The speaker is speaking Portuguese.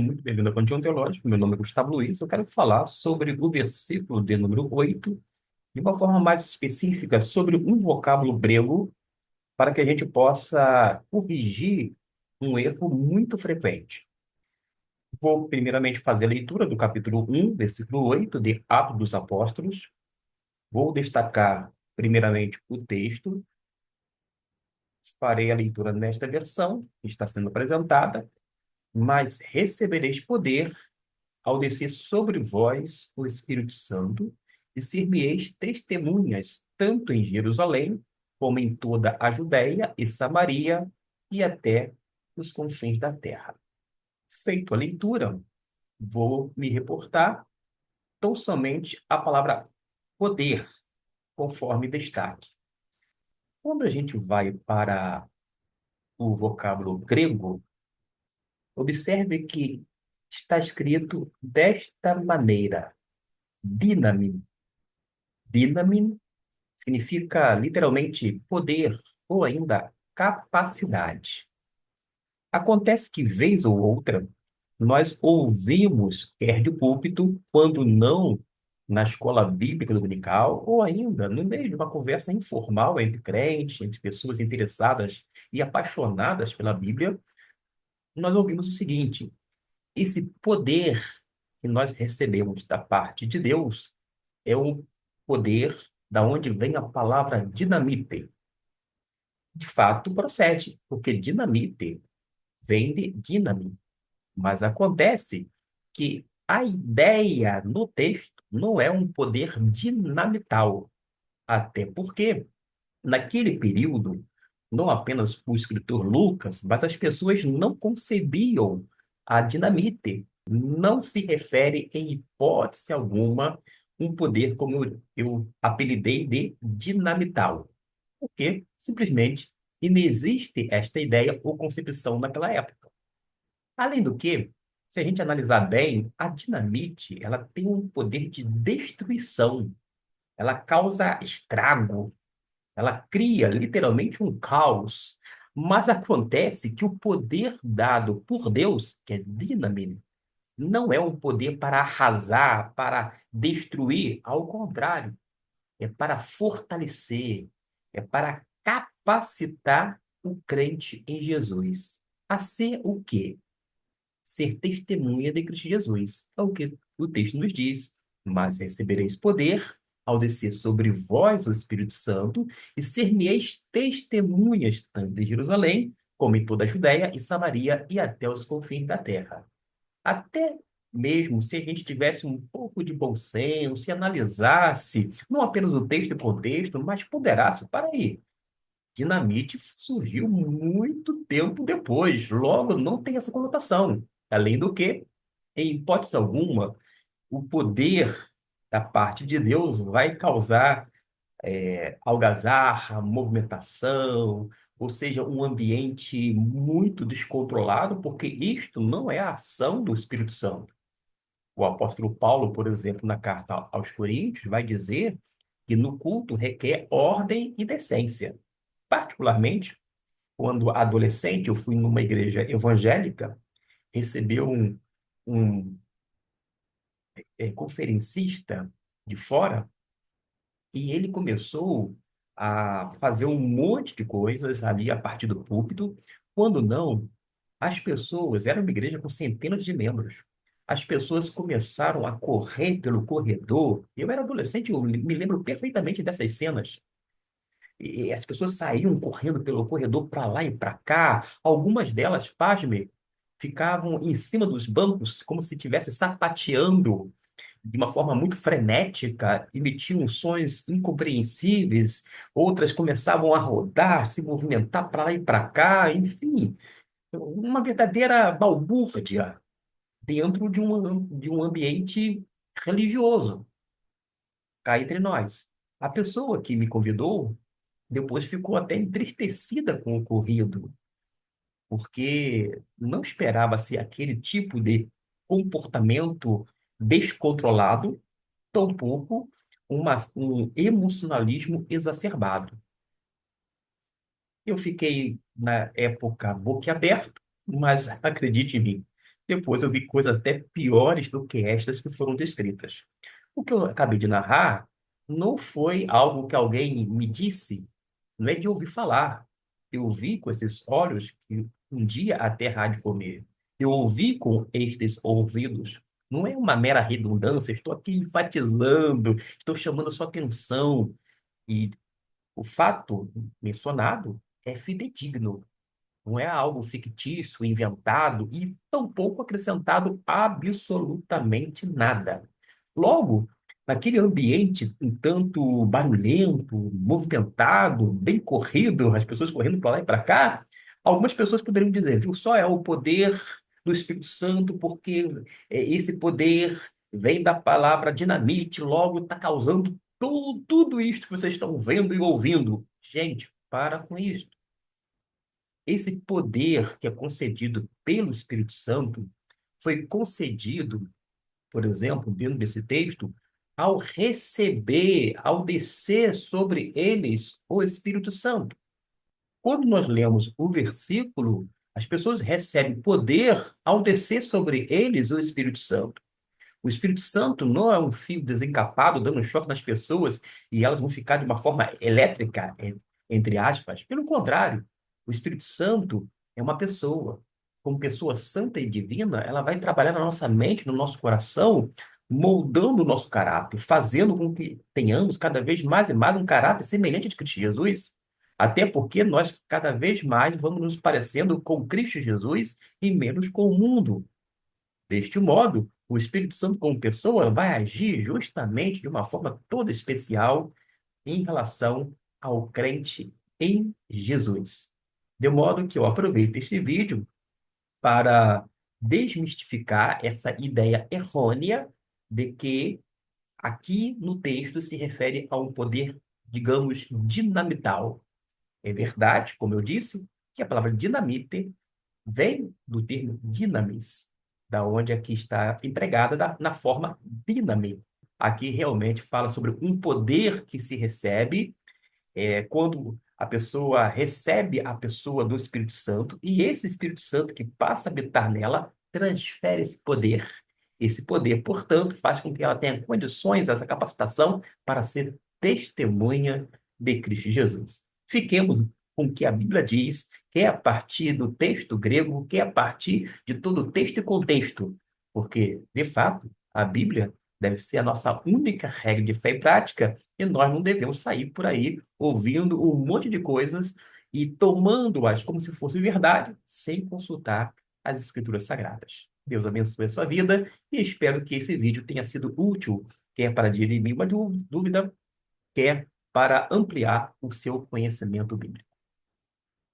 Bem-vindo ao Panteão Teológico. Meu nome é Gustavo Luiz. Eu quero falar sobre o versículo de número 8, de uma forma mais específica, sobre um vocábulo grego, para que a gente possa corrigir um erro muito frequente. Vou, primeiramente, fazer a leitura do capítulo 1, versículo 8, de Atos dos Apóstolos. Vou destacar, primeiramente, o texto. Farei a leitura nesta versão, que está sendo apresentada. Mas recebereis poder ao descer sobre vós o Espírito Santo, e ser-me-eis testemunhas, tanto em Jerusalém, como em toda a Judéia e Samaria, e até os confins da terra. Feito a leitura, vou me reportar tão somente a palavra poder, conforme destaque. Quando a gente vai para o vocábulo grego, observe que está escrito desta maneira: dinamin. Dinamin significa literalmente poder ou ainda capacidade. Acontece que, vez ou outra, nós ouvimos, quer de púlpito, quando não na escola bíblica dominical, ou ainda no meio de uma conversa informal entre crentes, entre pessoas interessadas e apaixonadas pela Bíblia, nós ouvimos o seguinte: esse poder que nós recebemos da parte de Deus é o poder da onde vem a palavra dinamite. De fato, procede, porque dinamite vem de dínamo. Mas acontece que a ideia no texto não é um poder dinamital, até porque, naquele período, não apenas o escritor Lucas, mas as pessoas não concebiam a dinamite. Não se refere, em hipótese alguma, um poder como eu apelidei de dinamital, porque simplesmente inexiste esta ideia ou concepção naquela época. Além do que, se a gente analisar bem, a dinamite, ela tem um poder de destruição, ela causa estrago, ela cria literalmente um caos. Mas acontece que o poder dado por Deus, que é dinamite, não é um poder para arrasar, para destruir, ao contrário, é para fortalecer, é para capacitar o crente em Jesus a ser o quê? Ser testemunha de Cristo Jesus. É o que o texto nos diz. Mas recebereis poder ao descer sobre vós o Espírito Santo, e ser-me-eis testemunhas tanto em Jerusalém, como em toda a Judéia e Samaria e até os confins da terra. Até mesmo se a gente tivesse um pouco de bom senso, se analisasse não apenas o texto e o contexto, mas ponderasse, para aí, dinamite surgiu muito tempo depois, logo não tem essa conotação. Além do que, em hipótese alguma, o poder da parte de Deus vai causar algazarra, movimentação, ou seja, um ambiente muito descontrolado, porque isto não é a ação do Espírito Santo. O apóstolo Paulo, por exemplo, na carta aos Coríntios, vai dizer que no culto requer ordem e decência. Particularmente, quando adolescente, eu fui numa igreja evangélica, recebeu um conferencista de fora, e ele começou a fazer um monte de coisas ali a partir do púlpito, quando não, as pessoas, era uma igreja com centenas de membros. As pessoas começaram a correr pelo corredor. Eu era adolescente, eu me lembro perfeitamente dessas cenas. E as pessoas saíam correndo pelo corredor para lá e para cá. Algumas delas, pasme, ficavam em cima dos bancos como se estivesse sapateando de uma forma muito frenética, emitiam sons incompreensíveis. Outras começavam a rodar, se movimentar para lá e para cá, enfim, uma verdadeira balbúrdia dentro de um ambiente religioso, cá entre nós. A pessoa que me convidou depois ficou até entristecida com o ocorrido, porque não esperava-se aquele tipo de comportamento descontrolado, tampouco um emocionalismo exacerbado. Eu fiquei, na época, boquiaberto, mas acredite em mim, Depois eu vi coisas até piores do que estas que foram descritas. O que eu acabei de narrar não foi algo que alguém me disse, não é de ouvir falar. Eu vi com esses olhos que um dia a terra há de comer. Eu ouvi com estes ouvidos. Não é uma mera redundância, estou aqui enfatizando, estou chamando a sua atenção. E o fato mencionado é fidedigno. Não é algo fictício, inventado e tampouco acrescentado absolutamente nada. Logo, naquele ambiente um tanto barulhento, movimentado, bem corrido, as pessoas correndo para lá e para cá, algumas pessoas poderiam dizer, viu, só é o poder do Espírito Santo, porque esse poder vem da palavra dinamite, logo está causando tudo isto que vocês estão vendo e ouvindo. Gente, para com isso. Esse poder que é concedido pelo Espírito Santo foi concedido, por exemplo, dentro desse texto, ao receber, ao descer sobre eles o Espírito Santo. Quando nós lemos o versículo, as pessoas recebem poder ao descer sobre eles o Espírito Santo. O Espírito Santo não é um fio desencapado dando um choque nas pessoas e elas vão ficar de uma forma elétrica, entre aspas. Pelo contrário, o Espírito Santo é uma pessoa. Como pessoa santa e divina, ela vai trabalhar na nossa mente, no nosso coração, moldando o nosso caráter, fazendo com que tenhamos cada vez mais e mais um caráter semelhante de Cristo Jesus. Até porque nós cada vez mais vamos nos parecendo com Cristo Jesus e menos com o mundo. Deste modo, o Espírito Santo, como pessoa, vai agir justamente de uma forma toda especial em relação ao crente em Jesus. De modo que eu aproveito este vídeo para desmistificar essa ideia errônea de que aqui no texto se refere a um poder, digamos, dinamital. É verdade, como eu disse, que a palavra dinamite vem do termo dinamis, da onde aqui está empregada na forma dínamo. Aqui realmente fala sobre um poder que se recebe quando a pessoa recebe a pessoa do Espírito Santo e esse Espírito Santo que passa a habitar nela transfere esse poder. Esse poder, portanto, faz com que ela tenha condições, essa capacitação para ser testemunha de Cristo Jesus. Fiquemos com o que a Bíblia diz, quer a partir do texto grego, quer a partir de todo o texto e contexto, porque, de fato, a Bíblia deve ser a nossa única regra de fé e prática, e nós não devemos sair por aí ouvindo um monte de coisas e tomando-as como se fosse verdade, sem consultar as Escrituras Sagradas. Deus abençoe a sua vida e espero que esse vídeo tenha sido útil, quer para dirimir uma dúvida, quer para ampliar o seu conhecimento bíblico.